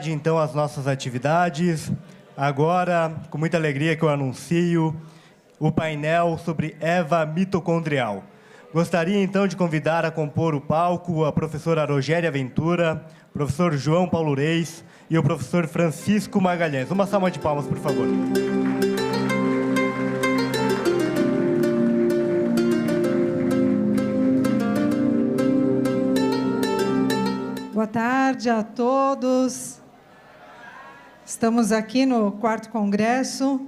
Então, as nossas atividades. Agora, com muita alegria que eu anuncio o painel sobre EVA mitocondrial. Gostaria, então, de convidar a compor o palco a professora Rogéria Ventura, o professor João Paulo Reis e o professor Francisco Magalhães. Uma salva de palmas, por favor. Boa tarde a todos. Estamos aqui no 4º Congresso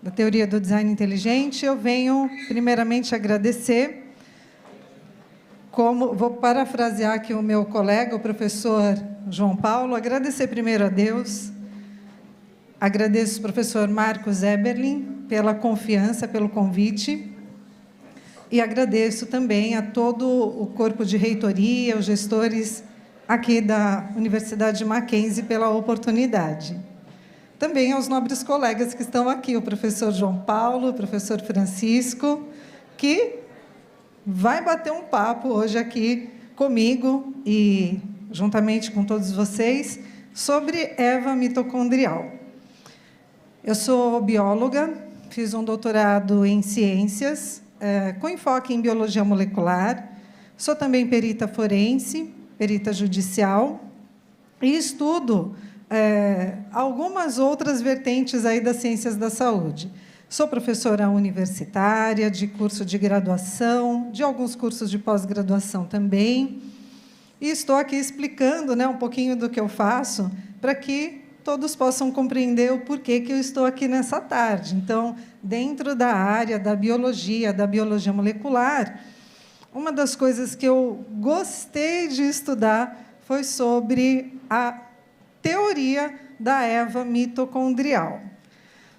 da Teoria do Design Inteligente. Eu venho, primeiramente, agradecer. Vou parafrasear aqui o meu colega, o professor João Paulo, agradecer primeiro a Deus, agradeço o professor Marcos Eberlin pela confiança, pelo convite, e agradeço também a todo o corpo de reitoria, os gestores aqui da Universidade de Mackenzie pela oportunidade. Também aos nobres colegas que estão aqui, o professor João Paulo, o professor Francisco, que vai bater um papo hoje aqui comigo e juntamente com todos vocês sobre EVA mitocondrial. Eu sou bióloga, fiz um doutorado em ciências, com enfoque em biologia molecular, sou também perita forense, perita judicial, e estudo algumas outras vertentes aí das ciências da saúde. Sou professora universitária, de curso de graduação, de alguns cursos de pós-graduação também, e estou aqui explicando, um pouquinho do que eu faço, para que todos possam compreender o porquê que eu estou aqui nessa tarde. Então, dentro da área da biologia molecular, uma das coisas que eu gostei de estudar foi sobre a teoria da EVA mitocondrial.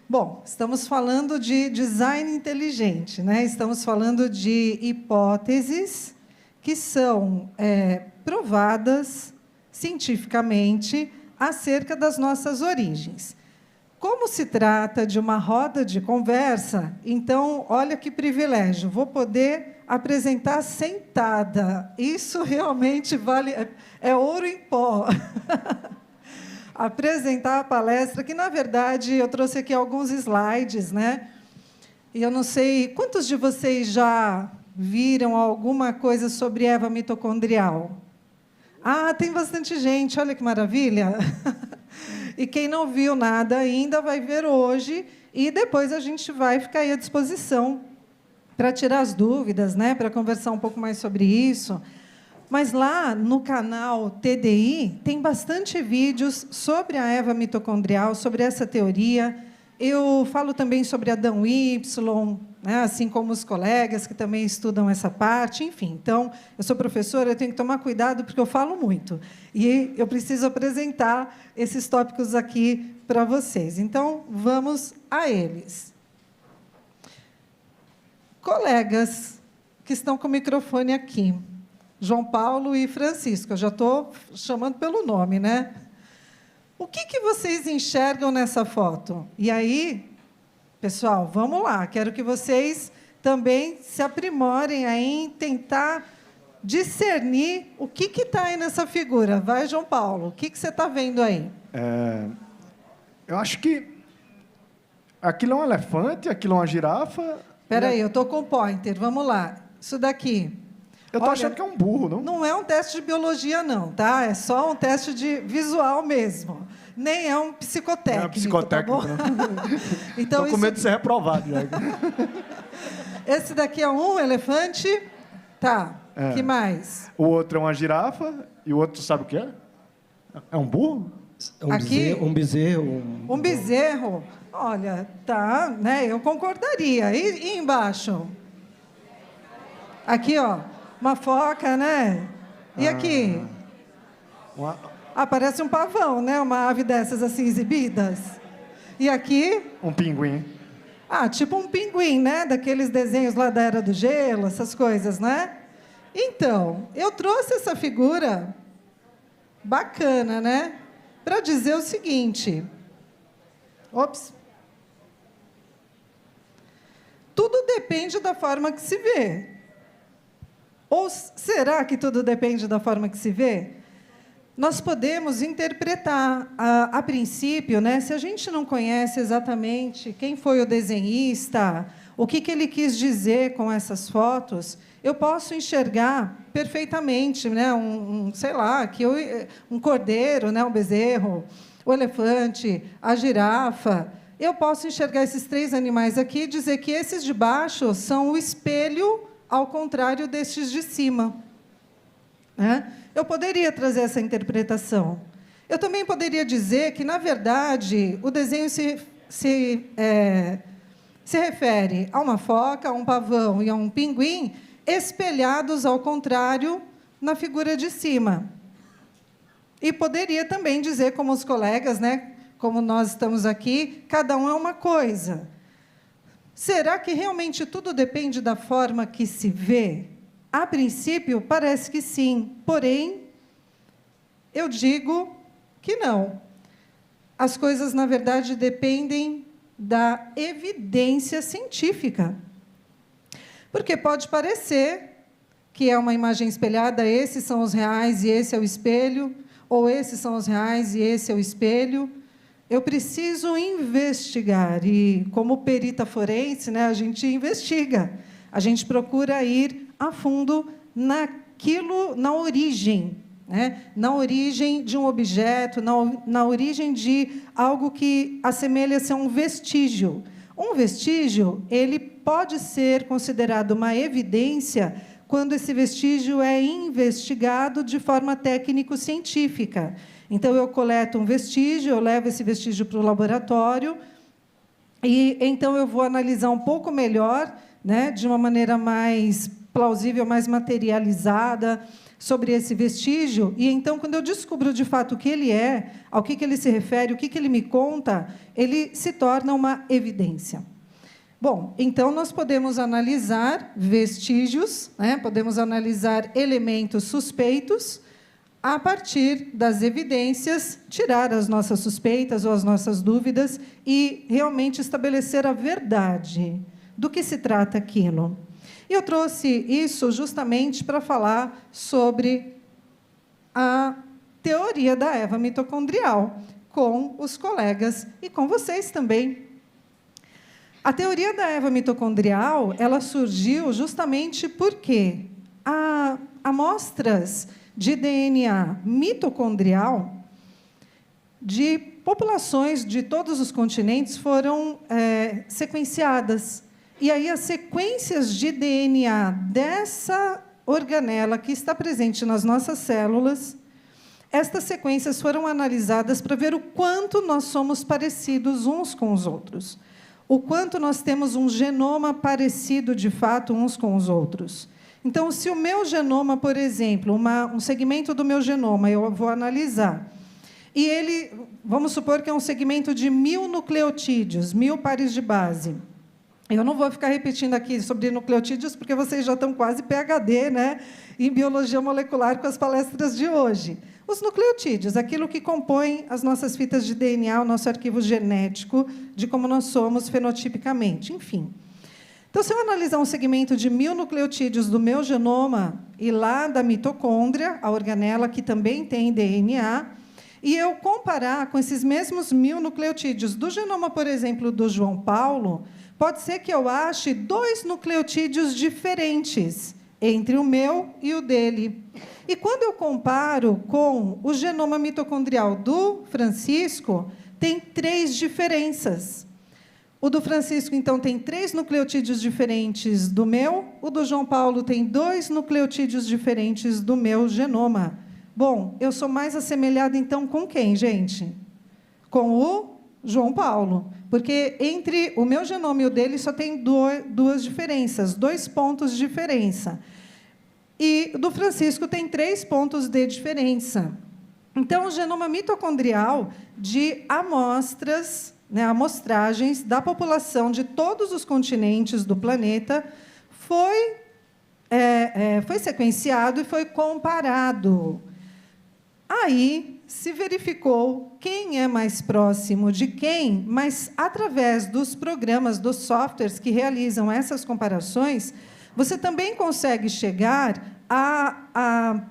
Bom, estamos falando de design inteligente, Estamos falando de hipóteses que são provadas cientificamente acerca das nossas origens. Como se trata de uma roda de conversa, então, olha que privilégio, vou poder apresentar sentada. Isso realmente vale, é ouro em pó. Apresentar a palestra, que, na verdade, eu trouxe aqui alguns slides, E eu não sei, quantos de vocês já viram alguma coisa sobre EVA mitocondrial? Ah, tem bastante gente, olha que maravilha! E quem não viu nada ainda vai ver hoje, e depois a gente vai ficar aí à disposição para tirar as dúvidas, para conversar um pouco mais sobre isso. Mas lá no canal TDI tem bastante vídeos sobre a EVA mitocondrial, sobre essa teoria. Eu falo também sobre Adão Y, assim como os colegas que também estudam essa parte. Enfim, então, eu sou professora, eu tenho que tomar cuidado porque eu falo muito. E eu preciso apresentar esses tópicos aqui para vocês. Então, vamos a eles. Colegas que estão com o microfone aqui, João Paulo e Francisco, eu já estou chamando pelo nome, O que vocês enxergam nessa foto? E aí, pessoal, vamos lá, quero que vocês também se aprimorem aí em tentar discernir o que está aí nessa figura. Vai, João Paulo, o que você está vendo aí? Eu acho que aquilo é um elefante, aquilo é uma girafa... Espera aí, eu estou com o pointer, vamos lá. Isso daqui... Eu estou achando que é um burro, não? Não é um teste de biologia, não, tá? É só um teste de visual mesmo. Nem é um psicotécnico. É um psicotécnico, tá bom? Então, estou com medo de ser reprovado. Esse daqui é um elefante? Tá. Que mais? O outro é uma girafa e o outro sabe o que é? É um burro? Aqui? Um bezerro. Um bezerro? Olha, tá, eu concordaria. E embaixo? Aqui, ó. Uma foca, E aqui? Parece um pavão, Uma ave dessas assim exibidas. E aqui? Um pinguim. Tipo um pinguim, Daqueles desenhos lá da Era do Gelo, essas coisas, Então, eu trouxe essa figura bacana, para dizer o seguinte. Ops. Tudo depende da forma que se vê. Ou será que tudo depende da forma que se vê? nós podemos interpretar, a princípio, né, se a gente não conhece exatamente quem foi o desenhista, o que ele quis dizer com essas fotos, eu posso enxergar perfeitamente, né, sei lá, um cordeiro, né, um bezerro, o elefante, a girafa. Eu posso enxergar esses 3 animais aqui e dizer que esses de baixo são o espelho ao contrário destes de cima. Né? Eu poderia trazer essa interpretação. Eu também poderia dizer que, na verdade, o desenho se refere a uma foca, a um pavão e a um pinguim espelhados ao contrário na figura de cima. E poderia também dizer, como os colegas, né, como nós estamos aqui, cada um é uma coisa. Será que realmente tudo depende da forma que se vê? A princípio, parece que sim, porém, eu digo que não. As coisas, na verdade, dependem da evidência científica. Porque pode parecer que é uma imagem espelhada, esses são os reais e esse é o espelho, ou esses são os reais e esse é o espelho. Eu preciso investigar, e como perita forense, né, a gente investiga, a gente procura ir a fundo na origem, né, na origem de um objeto, na origem de algo que assemelha-se a um vestígio. Um vestígio, ele pode ser considerado uma evidência quando esse vestígio é investigado de forma técnico-científica. Então, eu coleto um vestígio, eu levo esse vestígio para o laboratório, e então eu vou analisar um pouco melhor, né, de uma maneira mais plausível, mais materializada, sobre esse vestígio, e então, quando eu descubro de fato o que ele é, ao que ele se refere, o que ele me conta, ele se torna uma evidência. Bom, então, nós podemos analisar vestígios, né, podemos analisar elementos suspeitos, a partir das evidências, tirar as nossas suspeitas ou as nossas dúvidas e realmente estabelecer a verdade do que se trata aquilo. E eu trouxe isso justamente para falar sobre a teoria da Eva mitocondrial, com os colegas e com vocês também. A teoria da Eva mitocondrial, ela surgiu justamente porque amostras de DNA mitocondrial de populações de todos os continentes foram sequenciadas. E aí as sequências de DNA dessa organela que está presente nas nossas células, estas sequências foram analisadas para ver o quanto nós somos parecidos uns com os outros, o quanto nós temos um genoma parecido, de fato, uns com os outros. Então, se o meu genoma, por exemplo, um segmento do meu genoma, eu vou analisar, e ele, vamos supor que é um segmento de 1000 nucleotídeos, 1000 pares de base. Eu não vou ficar repetindo aqui sobre nucleotídeos, porque vocês já estão quase PhD, né, em biologia molecular com as palestras de hoje. Os nucleotídeos, aquilo que compõe as nossas fitas de DNA, o nosso arquivo genético, de como nós somos fenotipicamente, enfim. Então, se eu analisar um segmento de 1000 nucleotídeos do meu genoma, e lá da mitocôndria, a organela que também tem DNA, e eu comparar com esses mesmos 1000 nucleotídeos do genoma, por exemplo, do João Paulo, pode ser que eu ache 2 nucleotídeos diferentes entre o meu e o dele. E quando eu comparo com o genoma mitocondrial do Francisco, tem 3 diferenças. O do Francisco, então, tem 3 nucleotídeos diferentes do meu, o do João Paulo tem 2 nucleotídeos diferentes do meu genoma. Bom, eu sou mais assemelhada, então, com quem, gente? Com o João Paulo, porque entre o meu genoma e o dele só tem 2 diferenças, 2 pontos de diferença. E do Francisco tem 3 pontos de diferença. Então, o genoma mitocondrial de amostras, né, amostragens da população de todos os continentes do planeta foi sequenciado e foi comparado. Aí se verificou quem é mais próximo de quem, mas, através dos programas, dos softwares que realizam essas comparações, você também consegue chegar a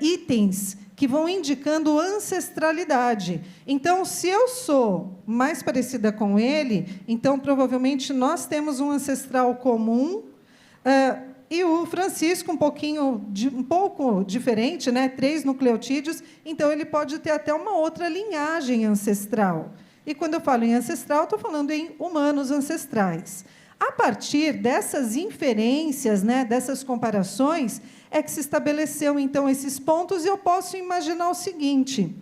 itens que vão indicando ancestralidade. Então, se eu sou mais parecida com ele, então, provavelmente, nós temos um ancestral comum, e o Francisco, um pouco diferente, né? 3 nucleotídeos, então ele pode ter até uma outra linhagem ancestral. E, quando eu falo em ancestral, estou falando em humanos ancestrais. A partir dessas inferências, né, dessas comparações, é que se estabeleceu, então, esses pontos, e eu posso imaginar o seguinte: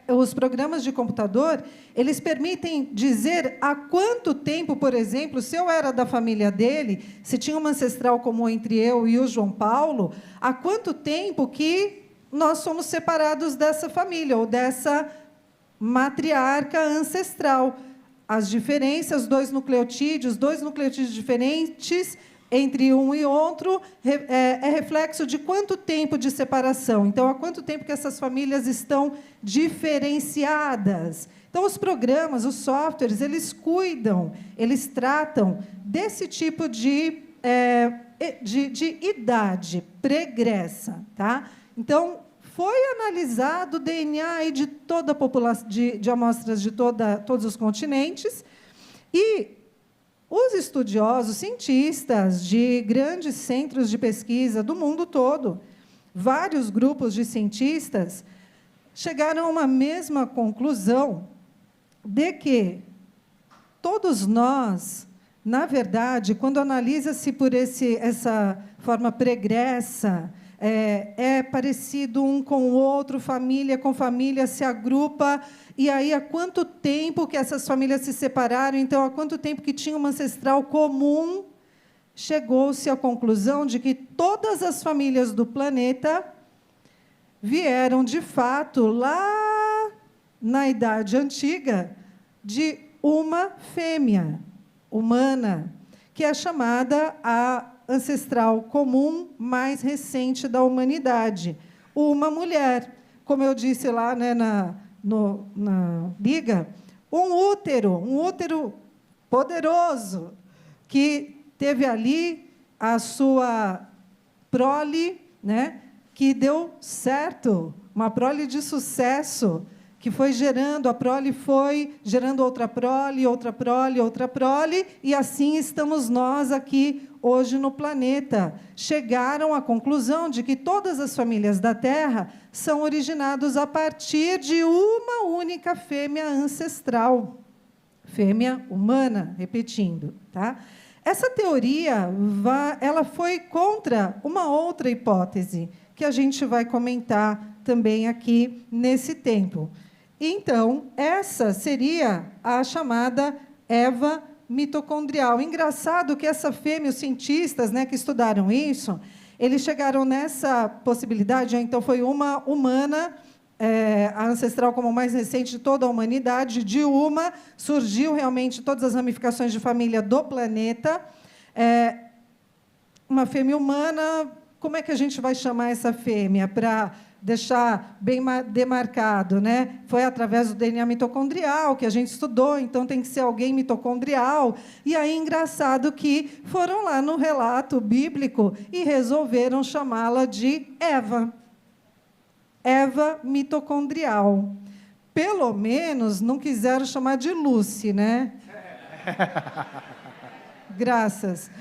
os programas de computador, eles permitem dizer há quanto tempo, por exemplo, se eu era da família dele, se tinha uma ancestral comum entre eu e o João Paulo, há quanto tempo que nós somos separados dessa família, ou dessa matriarca ancestral. As diferenças, 2 nucleotídeos diferentes entre um e outro, é reflexo de quanto tempo de separação. Então, há quanto tempo que essas famílias estão diferenciadas. Então, os programas, os softwares, eles cuidam, eles tratam desse tipo de idade pregressa. Tá? Então, foi analisado o DNA aí de toda a população, de amostras de todos os continentes, e os estudiosos, cientistas de grandes centros de pesquisa do mundo todo, vários grupos de cientistas, chegaram a uma mesma conclusão de que todos nós, na verdade, quando analisa-se por essa forma pregressa, é parecido um com o outro, família com família se agrupa, e aí há quanto tempo que essas famílias se separaram, então há quanto tempo que tinha uma ancestral comum, chegou-se à conclusão de que todas as famílias do planeta vieram, de fato, lá na Idade Antiga, de uma fêmea humana, que é chamada a ancestral comum mais recente da humanidade, uma mulher. Como eu disse lá, né, na liga, um útero poderoso, que teve ali a sua prole, né, que deu certo, uma prole de sucesso, que foi gerando, a prole foi gerando outra prole, outra prole, outra prole, e assim estamos nós aqui hoje no planeta. Chegaram à conclusão de que todas as famílias da Terra são originadas a partir de uma única fêmea ancestral, fêmea humana, repetindo. Tá? Essa teoria ela foi contra uma outra hipótese, que a gente vai comentar também aqui nesse tempo. Então, essa seria a chamada Eva mitocondrial. Engraçado que essa fêmea, os cientistas, né, que estudaram isso, eles chegaram nessa possibilidade, então foi uma humana, a ancestral como mais recente de toda a humanidade, de uma surgiu realmente todas as ramificações de família do planeta, uma fêmea humana. Como é que a gente vai chamar essa fêmea para deixar bem demarcado, né? Foi através do DNA mitocondrial que a gente estudou, então tem que ser alguém mitocondrial. E aí, engraçado que foram lá no relato bíblico e resolveram chamá-la de Eva. Eva mitocondrial. Pelo menos não quiseram chamar de Lucy, né? Graças.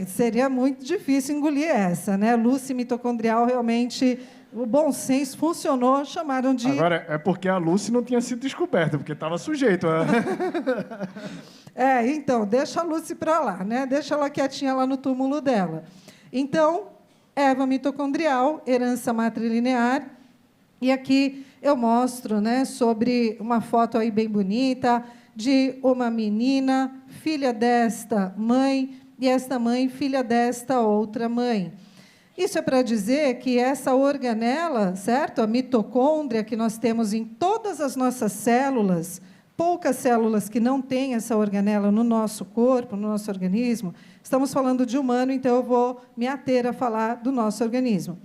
Seria muito difícil engolir essa, né? Lucy mitocondrial, realmente, o bom senso funcionou, chamaram de... Agora, é porque a Lucy não tinha sido descoberta, porque estava sujeito a... Então, deixa a Lucy para lá, né? Deixa ela quietinha lá no túmulo dela. Então, Eva mitocondrial, herança matrilinear, e aqui eu mostro, né, sobre uma foto aí bem bonita de uma menina, filha desta mãe, e esta mãe, filha desta outra mãe. Isso é para dizer que essa organela, certo? A mitocôndria que nós temos em todas as nossas células, poucas células que não têm essa organela no nosso corpo, no nosso organismo. Estamos falando de humano, então eu vou me ater a falar do nosso organismo.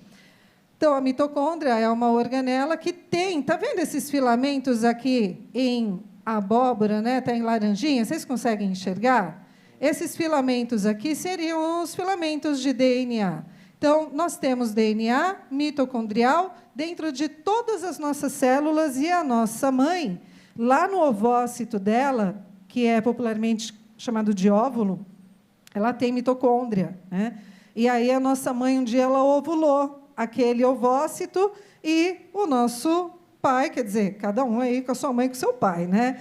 Então, a mitocôndria é uma organela que tem, está vendo esses filamentos aqui em abóbora, né? Está em laranjinha, vocês conseguem enxergar? Esses filamentos aqui seriam os filamentos de DNA. Então, nós temos DNA mitocondrial dentro de todas as nossas células e a nossa mãe, lá no ovócito dela, que é popularmente chamado de óvulo, ela tem mitocôndria, né? E aí a nossa mãe, um dia, ela ovulou aquele ovócito e o nosso pai, quer dizer, cada um aí com a sua mãe e com o seu pai, né?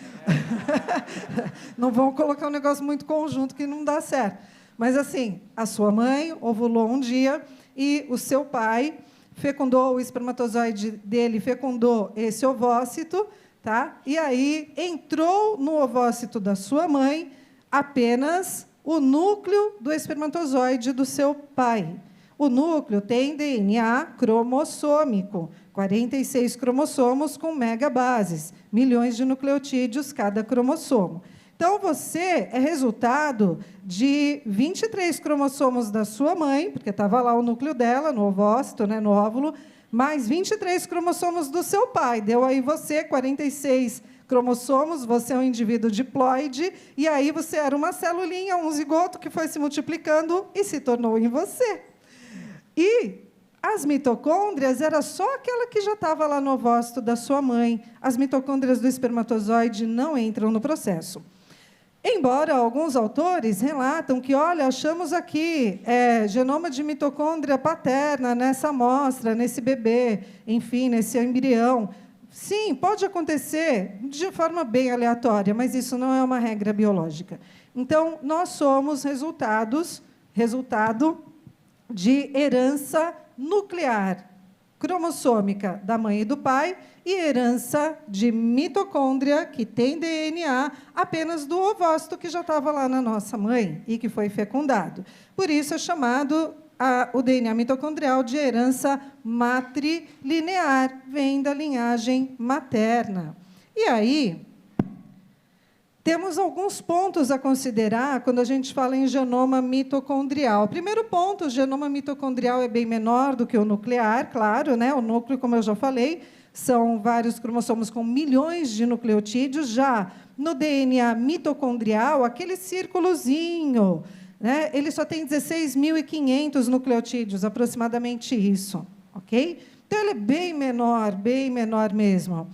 Não vão colocar um negócio muito conjunto que não dá certo. Mas, assim, a sua mãe ovulou um dia e o seu pai fecundou, o espermatozoide dele fecundou esse ovócito, tá? E aí entrou no ovócito da sua mãe apenas o núcleo do espermatozoide do seu pai. O núcleo tem DNA cromossômico, 46 cromossomos com megabases, milhões de nucleotídeos cada cromossomo. Então, você é resultado de 23 cromossomos da sua mãe, porque estava lá o núcleo dela, no ovócito, né, no óvulo, mais 23 cromossomos do seu pai. Deu aí você 46 cromossomos, você é um indivíduo diploide, e aí você era uma celulinha, um zigoto que foi se multiplicando e se tornou em você. E as mitocôndrias era só aquela que já estava lá no ovócito da sua mãe. As mitocôndrias do espermatozoide não entram no processo. Embora alguns autores relatam que, olha, achamos aqui genoma de mitocôndria paterna nessa amostra, nesse bebê, enfim, nesse embrião. Sim, pode acontecer de forma bem aleatória, mas isso não é uma regra biológica. Então, nós somos resultado de herança nuclear, cromossômica da mãe e do pai, e herança de mitocôndria, que tem DNA, apenas do ovócito que já estava lá na nossa mãe e que foi fecundado. Por isso é chamado o DNA mitocondrial de herança matrilinear, vem da linhagem materna. E aí, temos alguns pontos a considerar quando a gente fala em genoma mitocondrial. Primeiro ponto, o genoma mitocondrial é bem menor do que o nuclear, claro, né? O núcleo, como eu já falei, são vários cromossomos com milhões de nucleotídeos. Já no DNA mitocondrial, aquele círculozinho, né? Ele só tem 16.500 nucleotídeos, aproximadamente isso, ok? Então, ele é bem menor mesmo.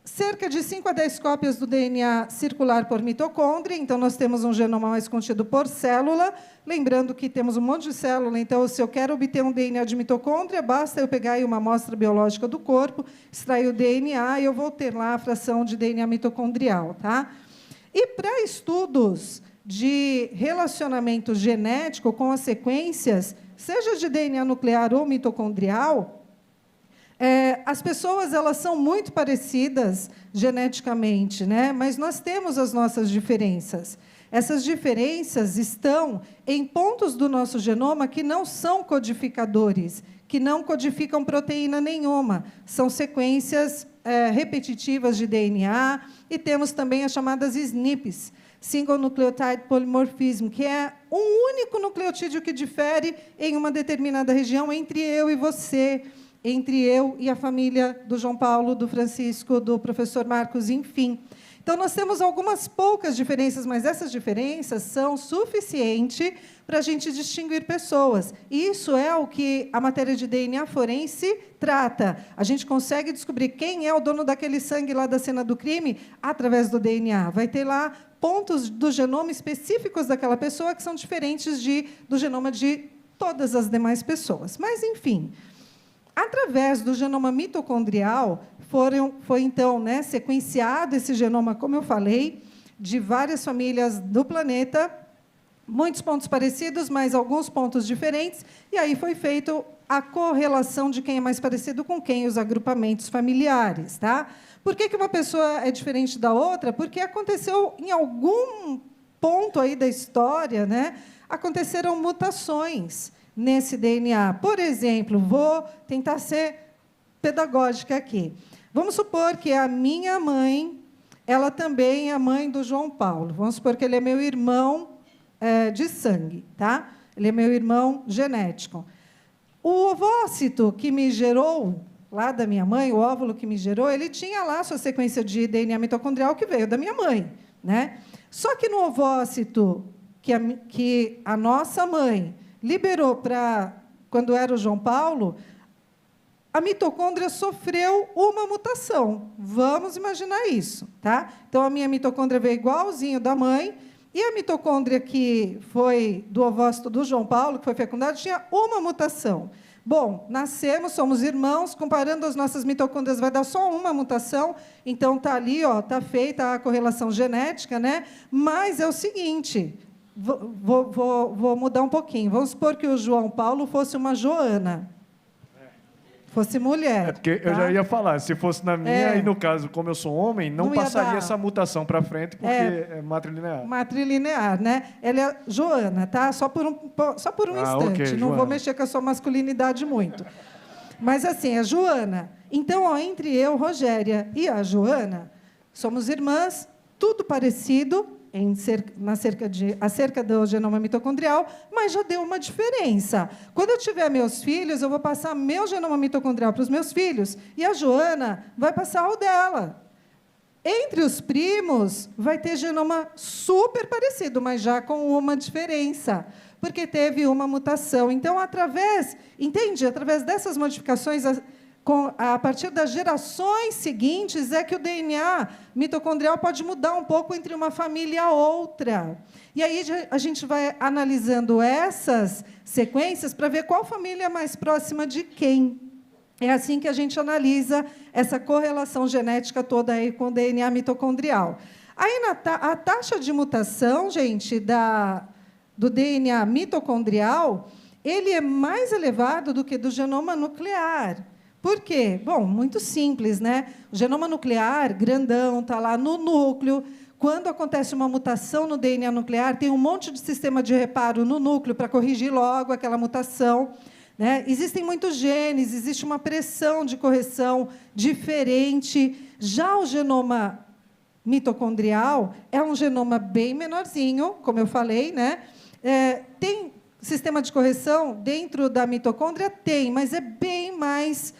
Cerca de 5 a 10 cópias do DNA circular por mitocôndria, então nós temos um genoma mais contido por célula, lembrando que temos um monte de célula, então se eu quero obter um DNA de mitocôndria, basta eu pegar aí uma amostra biológica do corpo, extrair o DNA e eu vou ter lá a fração de DNA mitocondrial, tá? E para estudos de relacionamento genético com as sequências, seja de DNA nuclear ou mitocondrial, as pessoas elas são muito parecidas geneticamente, né? Mas nós temos as nossas diferenças. Essas diferenças estão em pontos do nosso genoma que não são codificadores, que não codificam proteína nenhuma. São sequências repetitivas de DNA, e temos também as chamadas SNPs, Single Nucleotide Polymorphism, que é um único nucleotídeo que difere em uma determinada região entre eu e você, entre eu e a família do João Paulo, do Francisco, do professor Marcos, enfim. Então, nós temos algumas poucas diferenças, mas essas diferenças são suficientes para a gente distinguir pessoas. E isso é o que a matéria de DNA forense trata. A gente consegue descobrir quem é o dono daquele sangue lá da cena do crime através do DNA. Vai ter lá pontos do genoma específicos daquela pessoa que são diferentes do genoma de todas as demais pessoas. Mas, enfim, através do genoma mitocondrial, foi então, né, sequenciado esse genoma, como eu falei, de várias famílias do planeta, muitos pontos parecidos, mas alguns pontos diferentes, e aí foi feito a correlação de quem é mais parecido com quem, os agrupamentos familiares. Tá? Por que uma pessoa é diferente da outra? Porque aconteceu, em algum ponto aí da história, né, aconteceram mutações nesse DNA. Por exemplo, vou tentar ser pedagógica aqui. Vamos supor que a minha mãe, ela também é a mãe do João Paulo. Vamos supor que ele é meu irmão de sangue, tá? Ele é meu irmão genético. O ovócito que me gerou, lá da minha mãe, o óvulo que me gerou, ele tinha lá a sua sequência de DNA mitocondrial que veio da minha mãe, né? Só que no ovócito que a nossa mãe liberou para, quando era o João Paulo, a mitocôndria sofreu uma mutação. Vamos imaginar isso, tá? Então, a minha mitocôndria veio igualzinho da mãe, e a mitocôndria que foi do ovócito do João Paulo, que foi fecundado, tinha uma mutação. Bom, nascemos, somos irmãos, comparando as nossas mitocôndrias, vai dar só uma mutação, então está ali, está feita a correlação genética, né? Mas é o seguinte, vou mudar um pouquinho. Vamos supor que o João Paulo fosse uma Joana. Fosse mulher. É porque eu já ia falar, se fosse na minha, e no caso, como eu sou homem, não passaria essa mutação para frente, porque é matrilinear. Matrilinear, né? Ela é Joana, tá? Só por um instante. Okay, não Joana. vou mexer com a sua masculinidade muito. Mas, assim, é Joana. Então, ó, entre eu, Rogéria, e a Joana, somos irmãs, tudo parecido, acerca do genoma mitocondrial, mas já deu uma diferença. Quando eu tiver meus filhos, eu vou passar meu genoma mitocondrial para os meus filhos, e a Joana vai passar o dela. Entre os primos, vai ter genoma super parecido, mas já com uma diferença, porque teve uma mutação. Então, através dessas modificações, a partir das gerações seguintes, é que o DNA mitocondrial pode mudar um pouco entre uma família e outra. E aí a gente vai analisando essas sequências para ver qual família é mais próxima de quem. É assim que a gente analisa essa correlação genética toda aí com o DNA mitocondrial. Aí, a taxa de mutação, gente, do DNA mitocondrial, ele é mais elevado do que do genoma nuclear. Por quê? Bom, muito simples, né? O genoma nuclear, grandão, está lá no núcleo. Quando acontece uma mutação no DNA nuclear, tem um monte de sistema de reparo no núcleo para corrigir logo aquela mutação, né? Existem muitos genes, existe uma pressão de correção diferente. Já o genoma mitocondrial é um genoma bem menorzinho, como eu falei, né? Tem sistema de correção dentro da mitocôndria? Tem, mas é bem mais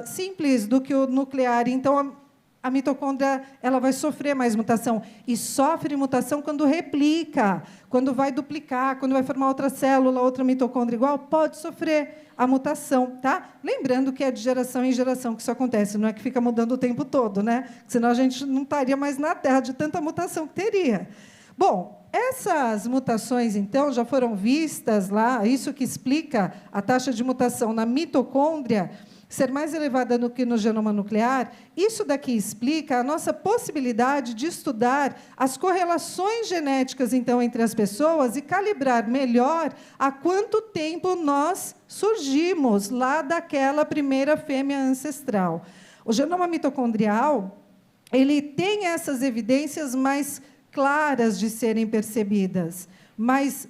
simples do que o nuclear. Então, a mitocôndria ela vai sofrer mais mutação. E sofre mutação quando replica, quando vai duplicar, quando vai formar outra célula, outra mitocôndria igual, pode sofrer a mutação. Tá? Lembrando que é de geração em geração que isso acontece, não é que fica mudando o tempo todo, né? Senão a gente não estaria mais na Terra de tanta mutação que teria. Bom, essas mutações, então, já foram vistas lá, isso que explica a taxa de mutação na mitocôndria ser mais elevada do que no genoma nuclear. Isso daqui explica a nossa possibilidade de estudar as correlações genéticas, então, entre as pessoas e calibrar melhor há quanto tempo nós surgimos lá daquela primeira fêmea ancestral. O genoma mitocondrial, ele tem essas evidências mais claras de serem percebidas, mais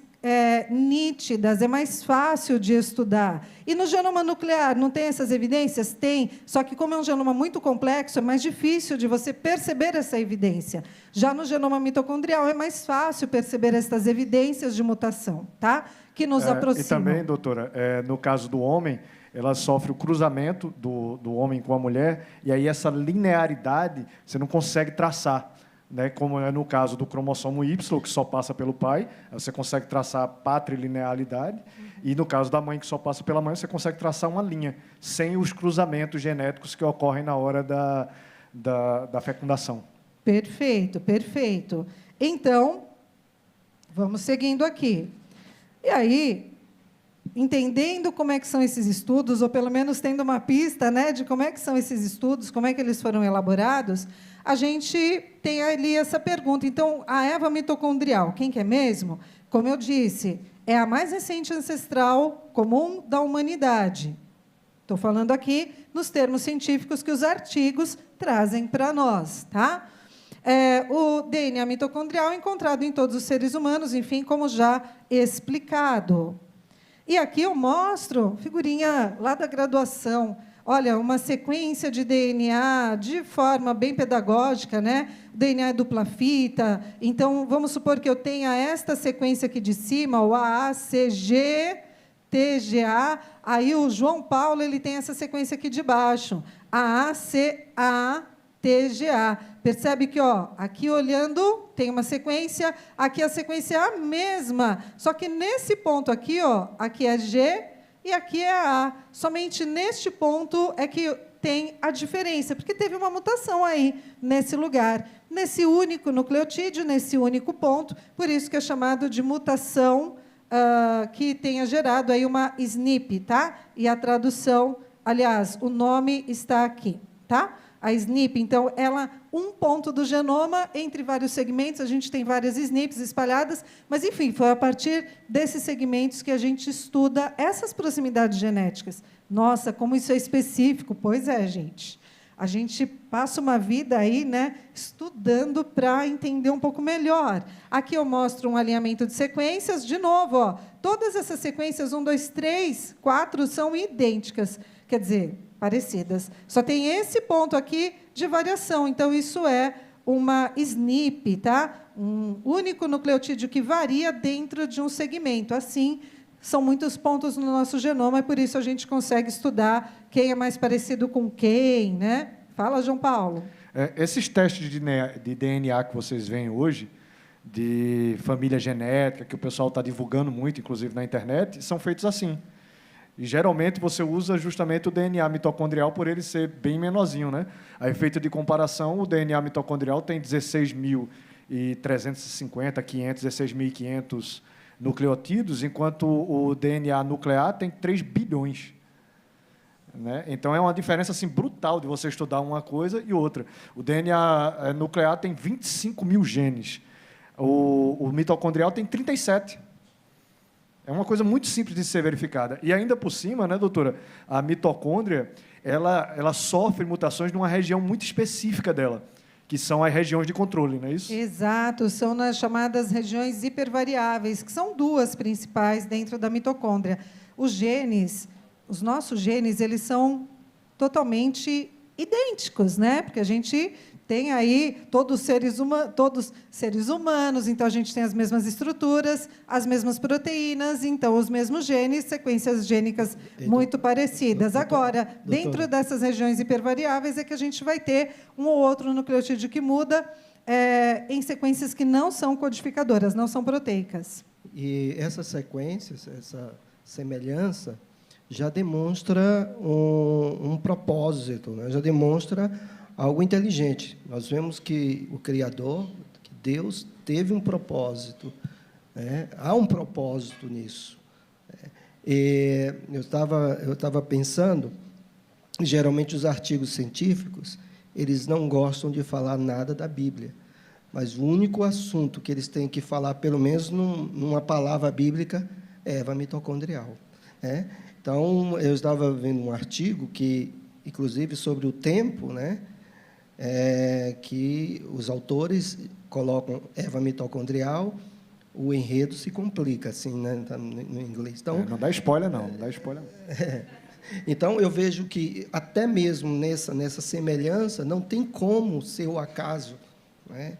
nítidas, é mais fácil de estudar. E no genoma nuclear, não tem essas evidências? Tem, só que como é um genoma muito complexo, é mais difícil de você perceber essa evidência. Já no genoma mitocondrial, é mais fácil perceber essas evidências de mutação, tá? Que nos aproximam. E também, doutora, no caso do homem, ela sofre o cruzamento do homem com a mulher, e aí essa linearidade você não consegue traçar. Né, como é no caso do cromossomo Y, que só passa pelo pai, você consegue traçar a patrilinealidade, e no caso da mãe, que só passa pela mãe, você consegue traçar uma linha, sem os cruzamentos genéticos que ocorrem na hora da fecundação. Perfeito, perfeito. Então, vamos seguindo aqui. E aí, entendendo como é que são esses estudos, ou pelo menos tendo uma pista, né, de como é que são esses estudos, como é que eles foram elaborados, a gente tem ali essa pergunta. Então, a Eva mitocondrial, quem que é mesmo? Como eu disse, é a mais recente ancestral comum da humanidade. Estou falando aqui nos termos científicos que os artigos trazem para nós, tá? O DNA mitocondrial é encontrado em todos os seres humanos, enfim, como já explicado. E aqui eu mostro figurinha lá da graduação. Olha, uma sequência de DNA de forma bem pedagógica, né? O DNA é dupla fita. Então, vamos supor que eu tenha esta sequência aqui de cima, o AACG, TGA. Aí o João Paulo ele tem essa sequência aqui de baixo, AACA, TGA. Percebe que, ó, aqui olhando, tem uma sequência, aqui a sequência é a mesma, só que nesse ponto aqui, ó, aqui é G e aqui é A. Somente neste ponto é que tem a diferença, porque teve uma mutação aí, nesse lugar, nesse único nucleotídeo, nesse único ponto, por isso que é chamado de mutação que tenha gerado aí uma SNP, tá? E a tradução, aliás, o nome está aqui, tá? A SNP, então, ela, um ponto do genoma, entre vários segmentos, a gente tem várias SNPs espalhadas, mas, enfim, foi a partir desses segmentos que a gente estuda essas proximidades genéticas. Nossa, como isso é específico. Pois é, gente. A gente passa uma vida aí, né, estudando para entender um pouco melhor. Aqui eu mostro um alinhamento de sequências. De novo, ó, todas essas sequências, 1, 2, 3, 4, são idênticas. Quer dizer, parecidas. Só tem esse ponto aqui de variação. Então, isso é uma SNP, tá? Um único nucleotídeo que varia dentro de um segmento. Assim, são muitos pontos no nosso genoma, e por isso a gente consegue estudar quem é mais parecido com quem, né? Fala, João Paulo. Esses testes de DNA que vocês veem hoje, de família genética, que o pessoal está divulgando muito, inclusive na internet, são feitos assim. E, geralmente, você usa justamente o DNA mitocondrial por ele ser bem menorzinho, né? A efeito de comparação, o DNA mitocondrial tem 16.350, 500, 16.500 nucleotídeos, enquanto o DNA nuclear tem 3 bilhões. Né? Então, é uma diferença assim, brutal de você estudar uma coisa e outra. O DNA nuclear tem 25 mil genes. O mitocondrial tem 37. É uma coisa muito simples de ser verificada. E, ainda por cima, né, doutora, a mitocôndria ela sofre mutações numa região muito específica dela, que são as regiões de controle, não é isso? Exato, são nas chamadas regiões hipervariáveis, que são 2 principais dentro da mitocôndria. Os genes, os nossos genes, eles são totalmente idênticos, né? Porque a gente tem aí todos seres humanos, então a gente tem as mesmas estruturas, as mesmas proteínas, então os mesmos genes, sequências gênicas muito parecidas. Agora, dentro dessas regiões hipervariáveis é que a gente vai ter um ou outro nucleotídeo que muda em sequências que não são codificadoras, não são proteicas. E essas sequências, essa semelhança, já demonstra um propósito, né? Já demonstra algo inteligente. Nós vemos que o Criador, que Deus, teve um propósito, né? Há um propósito nisso. E eu estava pensando, geralmente os artigos científicos, eles não gostam de falar nada da Bíblia, mas o único assunto que eles têm que falar, pelo menos numa palavra bíblica, é Eva mitocondrial, né? Então, eu estava vendo um artigo que, inclusive, sobre o tempo, né? Que os autores colocam Eva mitocondrial, o enredo se complica, assim, né, no inglês. Então, não dá spoiler, não. Não dá spoiler. Então, eu vejo que, até mesmo nessa semelhança, não tem como ser o acaso, né?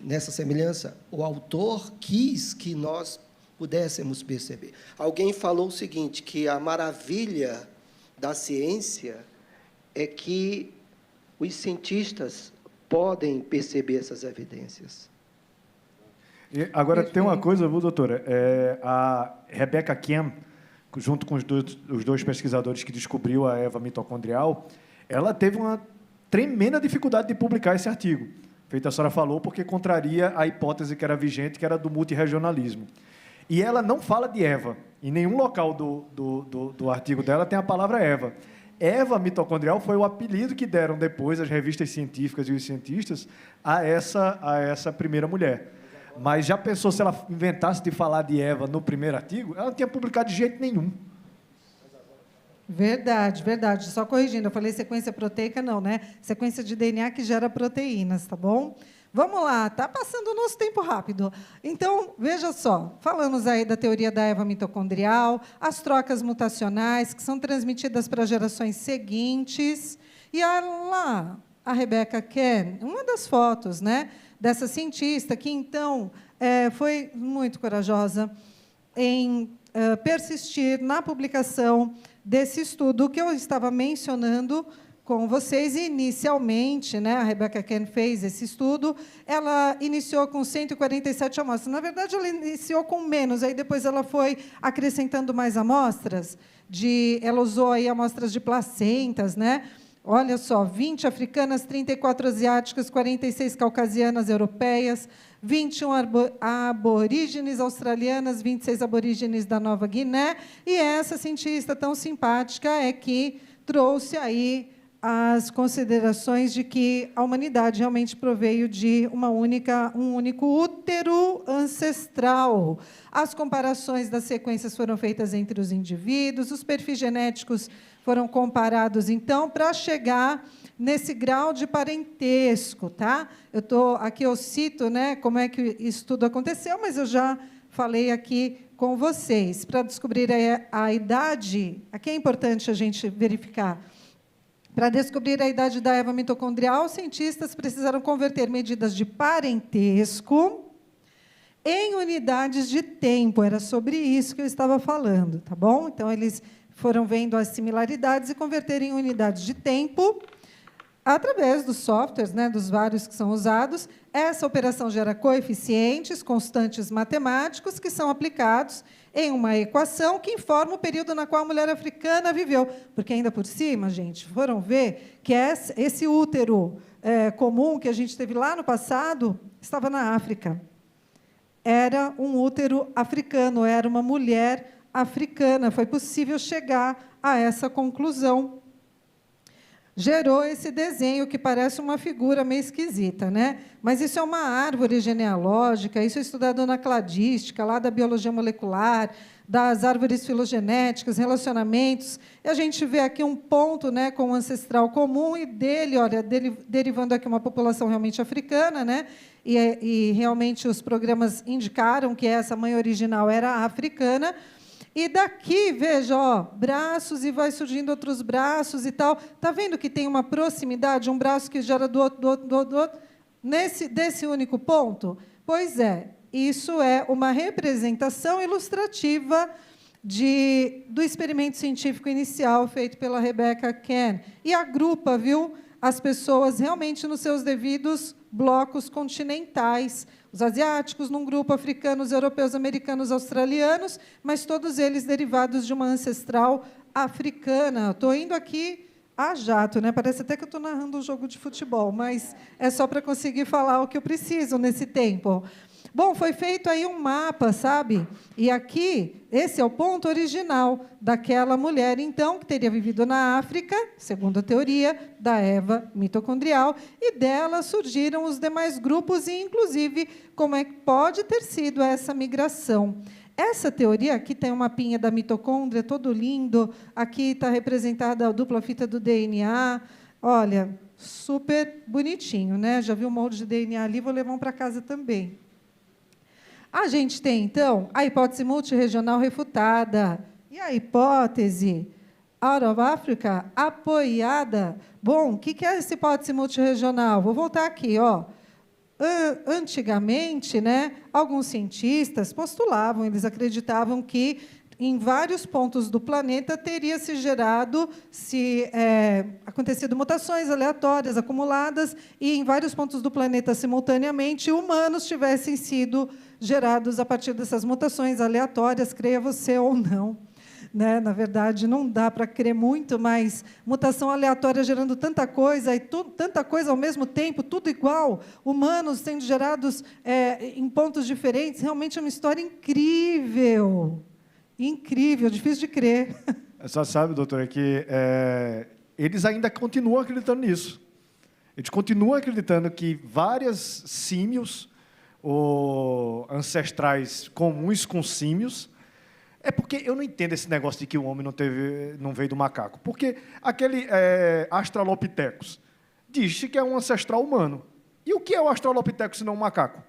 Nessa semelhança, o autor quis que nós pudéssemos perceber. Alguém falou o seguinte, que a maravilha da ciência é que os cientistas podem perceber essas evidências. E agora, tem uma coisa, viu, doutora? A Rebecca Kem, junto com os dois pesquisadores que descobriu a Eva mitocondrial, ela teve uma tremenda dificuldade de publicar esse artigo. Feito a senhora falou, porque contraria a hipótese que era vigente, que era do multirregionalismo. E ela não fala de Eva. Em nenhum local do artigo dela tem a palavra Eva. Eva mitocondrial foi o apelido que deram depois as revistas científicas e os cientistas a essa primeira mulher. Mas já pensou se ela inventasse de falar de Eva no primeiro artigo? Ela não tinha publicado de jeito nenhum. Verdade, verdade. Só corrigindo, eu falei sequência proteica, não, né? Sequência de DNA que gera proteínas, tá bom? Vamos lá, está passando o nosso tempo rápido. Então, veja só, falamos aí da teoria da Eva mitocondrial, as trocas mutacionais que são transmitidas para gerações seguintes. E lá, a Rebecca Ken, uma das fotos, né, dessa cientista que, então, foi muito corajosa em persistir na publicação desse estudo que eu estava mencionando, com vocês. Inicialmente, né, a Rebecca Cann fez esse estudo, ela iniciou com 147 amostras. Na verdade, ela iniciou com menos, aí depois ela foi acrescentando mais amostras. Ela usou aí amostras de placentas, né? Olha só, 20 africanas, 34 asiáticas, 46 caucasianas europeias, 21 aborígenes australianas, 26 aborígenes da Nova Guiné. E essa cientista tão simpática é que trouxe aí as considerações de que a humanidade realmente proveio de um único útero ancestral. As comparações das sequências foram feitas entre os indivíduos, os perfis genéticos foram comparados, então, para chegar nesse grau de parentesco. Tá? Aqui eu cito, né, como é que isso tudo aconteceu, mas eu já falei aqui com vocês. Para descobrir a idade, aqui é importante a gente verificar. Para descobrir a idade da Eva mitocondrial, os cientistas precisaram converter medidas de parentesco em unidades de tempo. Era sobre isso que eu estava falando, tá bom? Então, eles foram vendo as similaridades e converterem em unidades de tempo através dos softwares, né, dos vários que são usados. Essa operação gera coeficientes, constantes matemáticos, que são aplicados em uma equação que informa o período na qual a mulher africana viveu. Porque, ainda por cima, gente, foram ver que esse útero comum que a gente teve lá no passado estava na África. Era um útero africano, era uma mulher africana. Foi possível chegar a essa conclusão. Gerou esse desenho que parece uma figura meio esquisita, né? Mas isso é uma árvore genealógica, isso é estudado na cladística, lá da biologia molecular, das árvores filogenéticas, relacionamentos. E a gente vê aqui um ponto, né, com um ancestral comum e derivando aqui uma população realmente africana, né? E realmente os programas indicaram que essa mãe original era africana. E daqui, veja, ó, braços, e vai surgindo outros braços e tal. Está vendo que tem uma proximidade, um braço que gera do outro, desse único ponto? Pois é, isso é uma representação ilustrativa do experimento científico inicial feito pela Rebecca Cann. E agrupa, viu, as pessoas realmente nos seus devidos blocos continentais. Os asiáticos num grupo, africanos, europeus, americanos, australianos, mas todos eles derivados de uma ancestral africana. Estou indo aqui a jato, né? Parece até que eu estou narrando um jogo de futebol, mas é só para conseguir falar o que eu preciso nesse tempo. Bom, foi feito aí um mapa, sabe? E aqui, esse é o ponto original daquela mulher, então, que teria vivido na África, segundo a teoria da Eva mitocondrial, e dela surgiram os demais grupos, e, inclusive, como é que pode ter sido essa migração. Essa teoria, aqui tem um mapinha da mitocôndria, todo lindo, aqui está representada a dupla fita do DNA, olha, super bonitinho, né? Já vi um molde de DNA ali, vou levar um para casa também. A gente tem, então, a hipótese multirregional refutada e a hipótese out of Africa apoiada. Bom, o que é essa hipótese multirregional? Vou voltar aqui. Ó. Antigamente, né, alguns cientistas postulavam, eles acreditavam que em vários pontos do planeta teria se gerado, acontecido mutações aleatórias acumuladas, e em vários pontos do planeta simultaneamente humanos tivessem sido gerados a partir dessas mutações aleatórias, creia você ou não. Né? Na verdade, não dá para crer muito, mas mutação aleatória gerando tanta coisa, e tanta coisa ao mesmo tempo, tudo igual, humanos sendo gerados em pontos diferentes, realmente é uma história incrível. Incrível, difícil de crer. Você sabe, doutora, que eles ainda continuam acreditando nisso. Eles continuam acreditando que várias símios, ou ancestrais comuns com símios, porque eu não entendo esse negócio de que o homem não veio do macaco. Porque aquele Australopithecus diz que é um ancestral humano. E o que é o Australopithecus se não um macaco?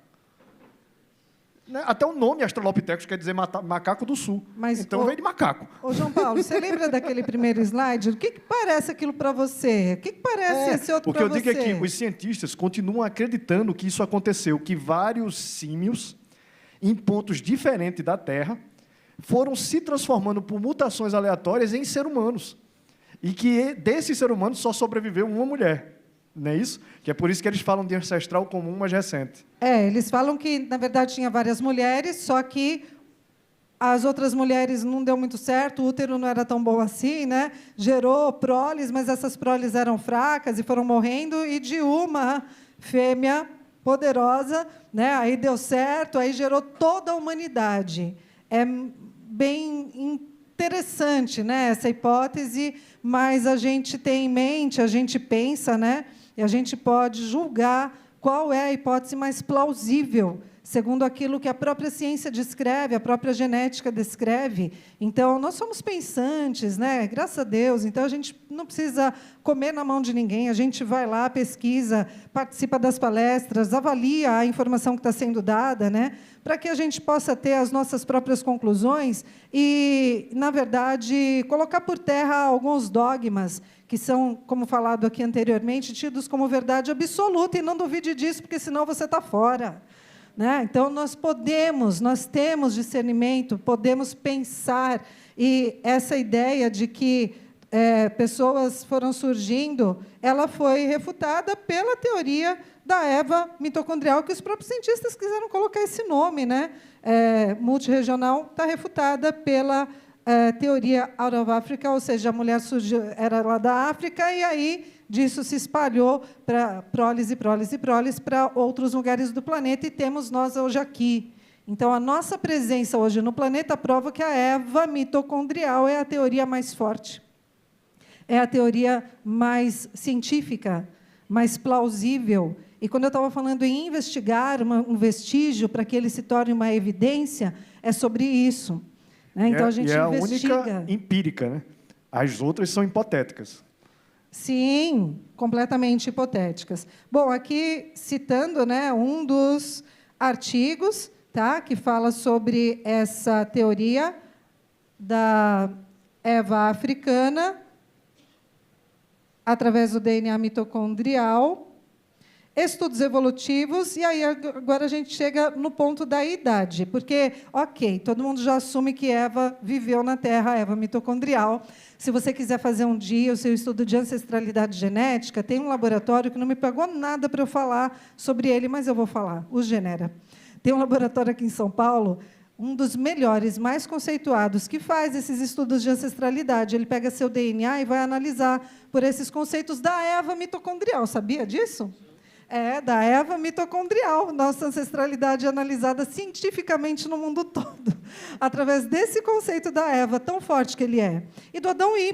Até o nome Australopithecus quer dizer macaco do sul. Mas, então veio de macaco. Ô, João Paulo, você lembra daquele primeiro slide? O que parece aquilo para você? O que parece esse outro para você? O que eu digo é que os cientistas continuam acreditando que isso aconteceu, que vários símios, em pontos diferentes da Terra, foram se transformando por mutações aleatórias em seres humanos. e que desse ser humano só sobreviveu uma mulher. Não é isso? Que é por isso que eles falam de ancestral comum mais recente. Eles falam que, na verdade, tinha várias mulheres, só que as outras mulheres não deu muito certo, o útero não era tão bom assim, né? Gerou proles, mas essas proles eram fracas e foram morrendo, e de uma fêmea poderosa, né? Aí deu certo, aí gerou toda a humanidade. É bem interessante, né, essa hipótese, mas a gente tem em mente, a gente pensa, né, e a gente pode julgar qual é a hipótese mais plausível, segundo aquilo que a própria ciência descreve, a própria genética descreve. Então, nós somos pensantes, né? Graças a Deus. Então, a gente não precisa comer na mão de ninguém. A gente vai lá, pesquisa, participa das palestras, avalia a informação que está sendo dada, né? Para que a gente possa ter as nossas próprias conclusões e, na verdade, colocar por terra alguns dogmas que são, como falado aqui anteriormente, tidos como verdade absoluta. E não duvide disso, porque senão você está fora. Né? Então, nós temos discernimento, podemos pensar, e essa ideia de que pessoas foram surgindo, ela foi refutada pela teoria da Eva mitocondrial, que os próprios cientistas quiseram colocar esse nome, né? Multirregional, está refutada pela teoria out of Africa, ou seja, a mulher surgiu, era lá da África, e aí disso se espalhou para prólise, para outros lugares do planeta, e temos nós hoje aqui. Então, a nossa presença hoje no planeta prova que a Eva mitocondrial é a teoria mais forte, é a teoria mais científica, mais plausível. E, quando eu estava falando em investigar um vestígio para que ele se torne uma evidência, é sobre isso. Né? Então, a gente investiga. É a única empírica, né? As outras são hipotéticas. Sim, completamente hipotéticas. Bom, aqui citando, né, um dos artigos, tá, que fala sobre essa teoria da Eva africana através do DNA mitocondrial, estudos evolutivos, e aí agora a gente chega no ponto da idade, porque, ok, todo mundo já assume que Eva viveu na Terra, Eva mitocondrial. Se você quiser fazer um dia o seu estudo de ancestralidade genética, tem um laboratório que não me pagou nada para eu falar sobre ele, mas eu vou falar, o Genera. Tem um laboratório aqui em São Paulo, um dos melhores, mais conceituados, que faz esses estudos de ancestralidade. Ele pega seu DNA e vai analisar por esses conceitos da Eva mitocondrial. Sabia disso? Da Eva mitocondrial, nossa ancestralidade analisada cientificamente no mundo todo, através desse conceito da Eva, tão forte que ele é. E do Adão Y,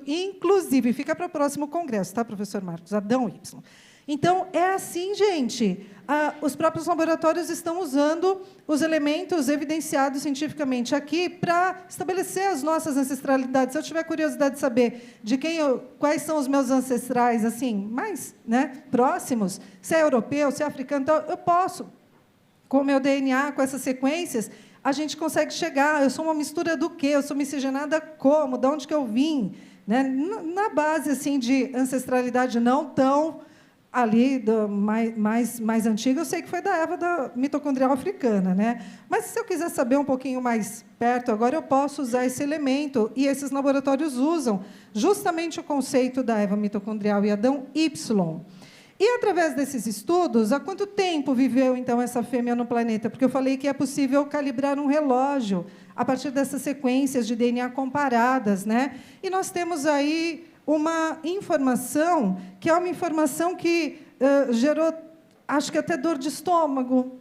inclusive, fica para o próximo congresso, tá, professor Marcos? Adão Y. Então, é assim, gente. Os próprios laboratórios estão usando os elementos evidenciados cientificamente aqui para estabelecer as nossas ancestralidades. Se eu tiver curiosidade de saber de quais são os meus ancestrais, assim, mais, né, próximos, se é europeu, se é africano, então, eu posso, com o meu DNA, com essas sequências, a gente consegue chegar. Eu sou uma mistura do quê? Eu sou miscigenada como? De onde que eu vim? Né? Na base assim, de ancestralidade não tão ali mais antiga, eu sei que foi da Eva da mitocondrial africana, né? Mas se eu quiser saber um pouquinho mais perto, agora eu posso usar esse elemento, e esses laboratórios usam justamente o conceito da Eva mitocondrial e Adão Y. E, através desses estudos, há quanto tempo viveu, então, essa fêmea no planeta? Porque eu falei que é possível calibrar um relógio a partir dessas sequências de DNA comparadas, né? E nós temos aí uma informação, que é uma informação que gerou, acho que até dor de estômago,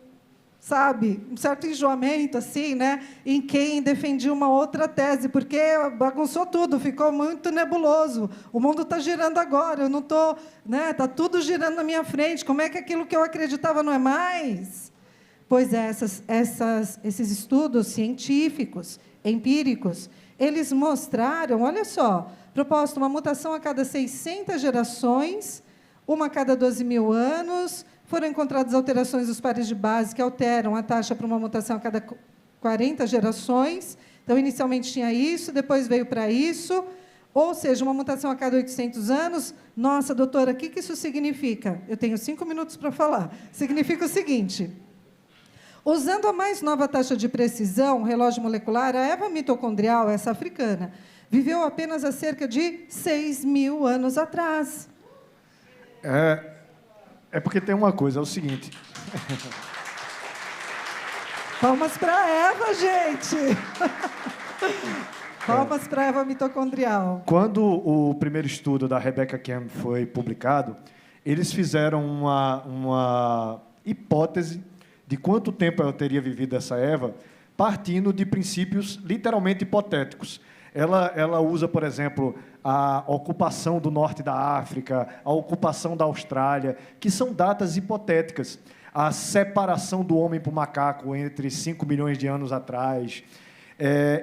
sabe? Um certo enjoamento, assim, né? Em quem defendia uma outra tese, porque bagunçou tudo, ficou muito nebuloso. O mundo está girando agora, eu não estou... Né? Está tudo girando na minha frente, como é que aquilo que eu acreditava não é mais? Pois é, esses estudos científicos, empíricos, eles mostraram, olha só, proposto uma mutação a cada 600 gerações, uma a cada 12 mil anos, foram encontradas alterações dos pares de base que alteram a taxa para uma mutação a cada 40 gerações. Então, inicialmente tinha isso, depois veio para isso, ou seja, uma mutação a cada 800 anos. Nossa, doutora, o que isso significa? Eu tenho 5 minutos para falar. Significa o seguinte: usando a mais nova taxa de precisão, relógio molecular, a Eva mitocondrial, essa africana, viveu apenas há cerca de 6.000 anos atrás. É porque tem uma coisa, é o seguinte... Palmas para Eva, gente! Palmas para Eva mitocondrial. Quando o primeiro estudo da Rebecca Camm foi publicado, eles fizeram uma hipótese de quanto tempo ela teria vivido essa Eva, partindo de princípios literalmente hipotéticos. Ela usa, por exemplo, a ocupação do norte da África, a ocupação da Austrália, que são datas hipotéticas. A separação do homem para o macaco entre 5 milhões de anos atrás.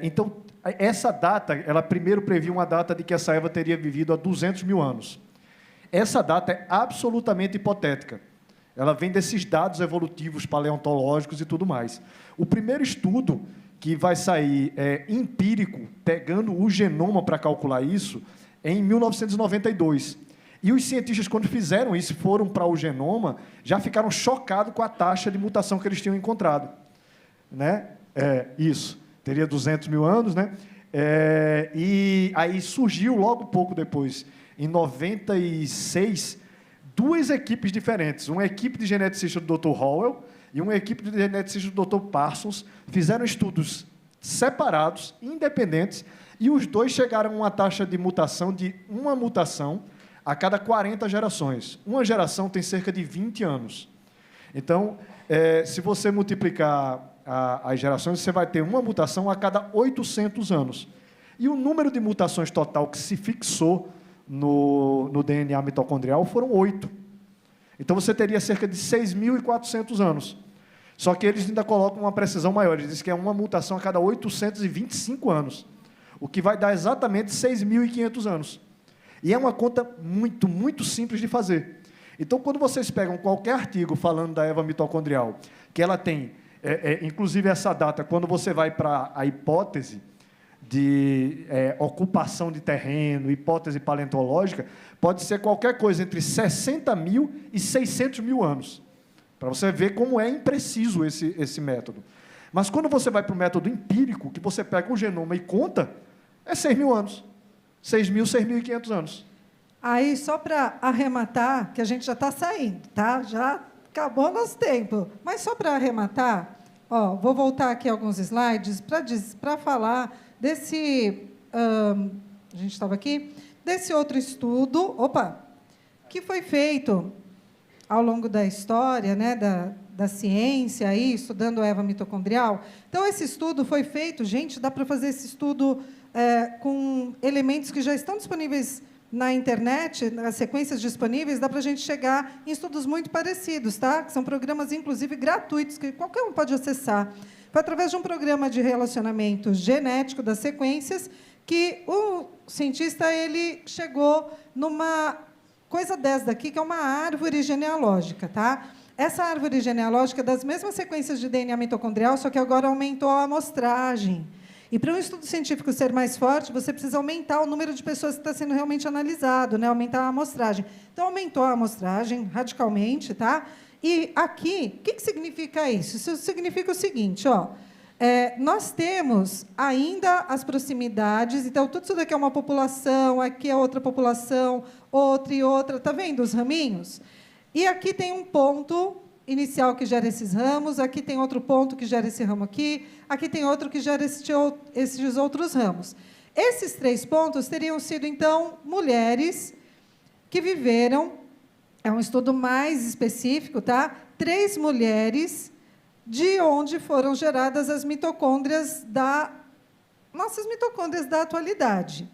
Então, essa data, ela primeiro previu uma data de que essa Eva teria vivido há 200 mil anos. Essa data é absolutamente hipotética. Ela vem desses dados evolutivos, paleontológicos e tudo mais. O primeiro estudo que vai sair empírico, pegando o genoma para calcular isso, é em 1992. E os cientistas, quando fizeram isso, foram para o genoma, já ficaram chocados com a taxa de mutação que eles tinham encontrado. Né? Isso. Teria 200 mil anos, né? E aí surgiu, logo pouco depois, em 96, duas equipes diferentes. Uma equipe de geneticista do Dr. Howell e uma equipe de geneticista do Dr. Parsons fizeram estudos separados, independentes, e os dois chegaram a uma taxa de mutação de uma mutação a cada 40 gerações. Uma geração tem cerca de 20 anos. Então, se você multiplicar as gerações, você vai ter uma mutação a cada 800 anos. E o número de mutações total que se fixou no DNA mitocondrial foram 8. Então, você teria cerca de 6.400 anos. Só que eles ainda colocam uma precisão maior. Eles dizem que é uma mutação a cada 825 anos, o que vai dar exatamente 6.500 anos. E é uma conta muito, muito simples de fazer. Então, quando vocês pegam qualquer artigo falando da Eva mitocondrial, que ela tem, inclusive essa data, quando você vai para a hipótese de ocupação de terreno, hipótese paleontológica, pode ser qualquer coisa entre 60 mil e 600 mil anos, para você ver como é impreciso esse método. Mas quando você vai para o método empírico, que você pega um genoma e conta, é 6.000 anos. 6.000, 6.500 anos. Aí, só para arrematar, que a gente já está saindo, tá? Já acabou nosso tempo. Mas só para arrematar, vou voltar aqui alguns slides para falar desse... a gente estava aqui? Desse outro estudo, que foi feito ao longo da história, né, da ciência, aí, estudando a Eva mitocondrial. Então, esse estudo foi feito, gente, dá para fazer esse estudo com elementos que já estão disponíveis na internet, nas sequências disponíveis, dá para a gente chegar em estudos muito parecidos, tá? Que são programas, inclusive, gratuitos, que qualquer um pode acessar. Foi através de um programa de relacionamento genético das sequências que o cientista ele chegou numa coisa dessa daqui, que é uma árvore genealógica, tá? Essa árvore genealógica é das mesmas sequências de DNA mitocondrial, só que agora aumentou a amostragem. E para um estudo científico ser mais forte, você precisa aumentar o número de pessoas que está sendo realmente analisado, né? Aumentar a amostragem. Então, aumentou a amostragem radicalmente, tá? E aqui, o que significa isso? Isso significa o seguinte, nós temos ainda as proximidades, então, tudo isso daqui é uma população, aqui é outra população, outra e outra, está vendo os raminhos? E aqui tem um ponto inicial que gera esses ramos, aqui tem outro ponto que gera esse ramo aqui tem outro que gera esses outros ramos. Esses 3 pontos teriam sido, então, mulheres que viveram, é um estudo mais específico, tá? 3 mulheres de onde foram geradas as mitocôndrias nossas mitocôndrias da atualidade.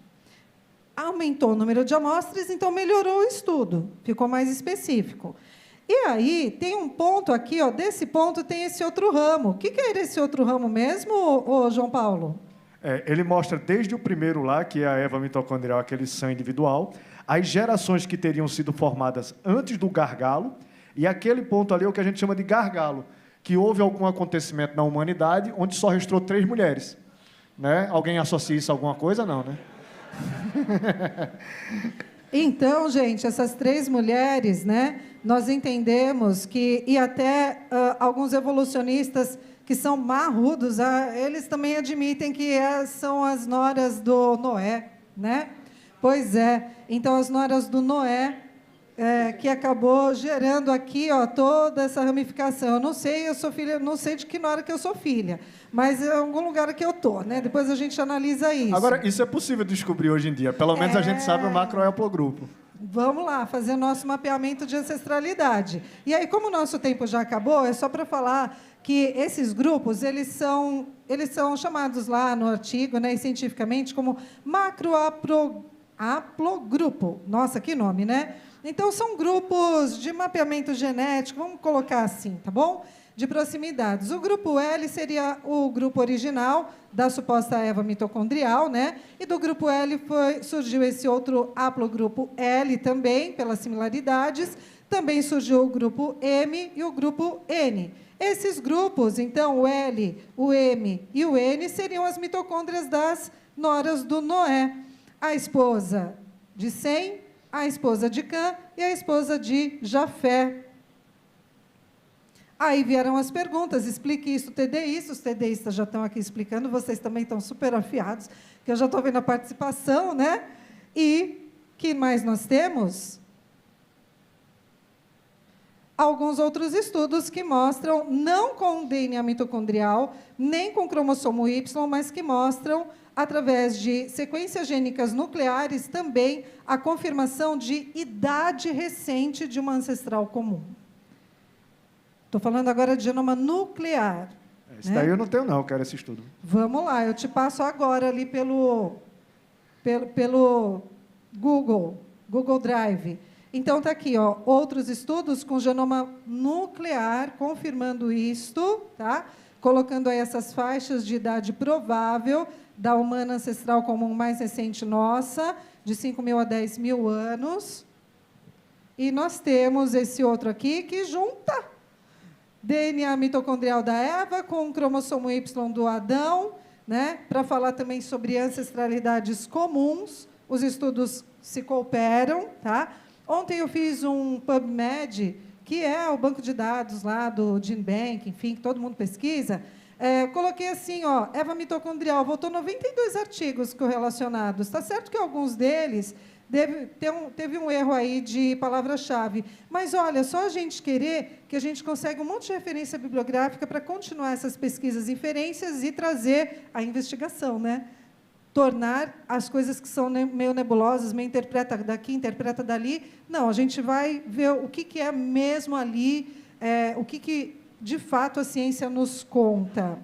Aumentou o número de amostras, então melhorou o estudo, ficou mais específico. E aí, tem um ponto aqui, desse ponto tem esse outro ramo. O que era esse outro ramo mesmo, João Paulo? Ele mostra desde o primeiro lá, que é a Eva mitocondrial, aquele sangue individual, as gerações que teriam sido formadas antes do gargalo, e aquele ponto ali é o que a gente chama de gargalo, que houve algum acontecimento na humanidade onde só restou 3 mulheres. Né? Alguém associa isso a alguma coisa? Não, né? Então, gente, essas 3 mulheres, né, nós entendemos que, e até alguns evolucionistas que são marrudos, eles também admitem que são as noras do Noé, né? Pois é, então as noras do Noé, que acabou gerando aqui, ó, toda essa ramificação. Eu não sei, eu sou filha, não sei de que nora que eu sou filha, mas em algum lugar que eu estou, né? Depois a gente analisa isso. Agora, isso é possível descobrir hoje em dia. Pelo menos a gente sabe o macrohaplogrupo. Vamos lá, fazer o nosso mapeamento de ancestralidade. E aí, como o nosso tempo já acabou, é só para falar que esses grupos, eles são chamados lá no artigo, né, cientificamente, como macrohaplogrupo. Nossa, que nome, né? Então, são grupos de mapeamento genético, vamos colocar assim, tá bom? De proximidades. O grupo L seria o grupo original da suposta Eva mitocondrial, né? E do grupo L surgiu esse outro haplogrupo L também, pelas similaridades. Também surgiu o grupo M e o grupo N. Esses grupos, então, o L, o M e o N, seriam as mitocôndrias das noras do Noé. A esposa de Sem, a esposa de Cã e a esposa de Jafé. Aí vieram as perguntas, explique isso, TDI, os TDIstas já estão aqui explicando, vocês também estão super afiados, que eu já estou vendo a participação, né? E que mais nós temos? Alguns outros estudos que mostram, não com DNA mitocondrial, nem com cromossomo Y, mas que mostram, através de sequências gênicas nucleares, também a confirmação de idade recente de uma ancestral comum. Estou falando agora de genoma nuclear. Isso daí eu não tenho, não, eu quero esse estudo. Vamos lá, eu te passo agora ali pelo Google Drive. Então, está aqui, ó, outros estudos com genoma nuclear, confirmando isto, tá? Colocando aí essas faixas de idade provável da humana ancestral comum mais recente nossa, de 5.000 a 10.000 anos. E nós temos esse outro aqui que junta DNA mitocondrial da Eva com o cromossomo Y do Adão, né? Para falar também sobre ancestralidades comuns. Os estudos se cooperam, tá? Ontem eu fiz um PubMed, que é o banco de dados lá do GenBank, enfim, que todo mundo pesquisa. Coloquei assim, ó, Eva mitocondrial, voltou 92 artigos correlacionados. Está certo que alguns deles teve um erro aí de palavra-chave. Mas, olha, só a gente querer que a gente consegue um monte de referência bibliográfica para continuar essas pesquisas, inferências e trazer a investigação, né? Tornar as coisas que são meio nebulosas, meio interpreta daqui, interpreta dali. Não, a gente vai ver o que é mesmo ali, o que, de fato, a ciência nos conta.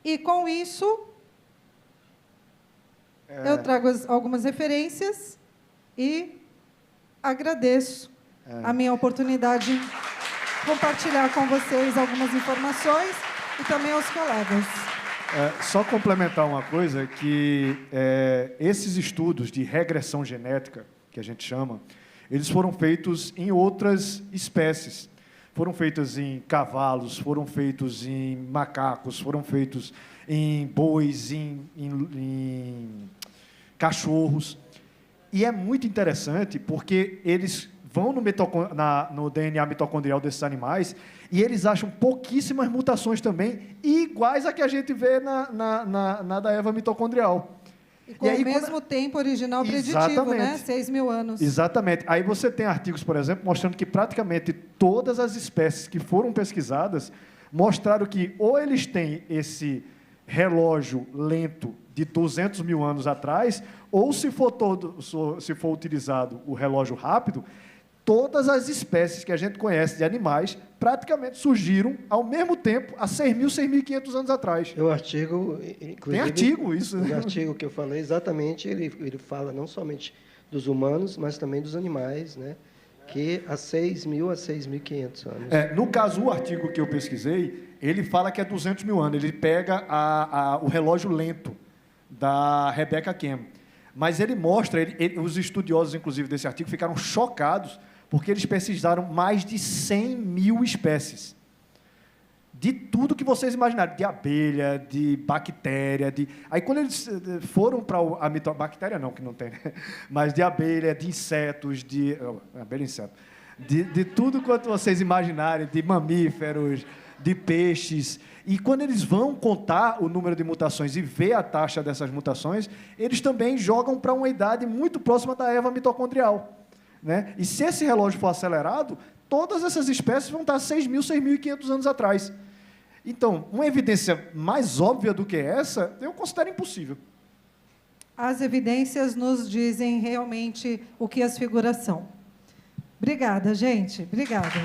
E, com isso, eu trago algumas referências e agradeço a minha oportunidade de compartilhar com vocês algumas informações e também aos colegas. Só complementar uma coisa, que esses estudos de regressão genética, que a gente chama, eles foram feitos em outras espécies. Foram feitos em cavalos, foram feitos em macacos, foram feitos em bois, em cachorros. E é muito interessante porque eles vão no DNA mitocondrial desses animais e eles acham pouquíssimas mutações também, iguais a que a gente vê na da Eva mitocondrial. E com o mesmo tempo original preditivo, né? 6.000 anos. Exatamente. Aí você tem artigos, por exemplo, mostrando que praticamente todas as espécies que foram pesquisadas mostraram que ou eles têm esse relógio lento de 200.000 anos atrás, ou se for utilizado o relógio rápido, todas as espécies que a gente conhece de animais praticamente surgiram ao mesmo tempo, há 6.000, 6.500 anos atrás. O artigo, inclusive... Tem artigo, isso. O artigo que eu falei, exatamente, ele fala não somente dos humanos, mas também dos animais, né? Que há 6.000 a 6.500 anos. No caso, o artigo que eu pesquisei, ele fala que é 200.000 anos. Ele pega o relógio lento da Rebecca Kem. Mas ele mostra, os estudiosos, inclusive, desse artigo, ficaram chocados porque eles pesquisaram mais de 100.000 espécies. De tudo que vocês imaginaram, de abelha, de bactéria, Aí, quando eles foram para bactéria não, que não tem, né? Mas de abelha, de insetos, abelha e inseto, de tudo quanto vocês imaginarem, de mamíferos, de peixes. E quando eles vão contar o número de mutações e ver a taxa dessas mutações, eles também jogam para uma idade muito próxima da Eva mitocondrial, né? E se esse relógio for acelerado, todas essas espécies vão estar 6.000, 6.500 anos atrás. Então, uma evidência mais óbvia do que essa, eu considero impossível. As evidências nos dizem realmente o que as figuras são. Obrigada, gente. Obrigada.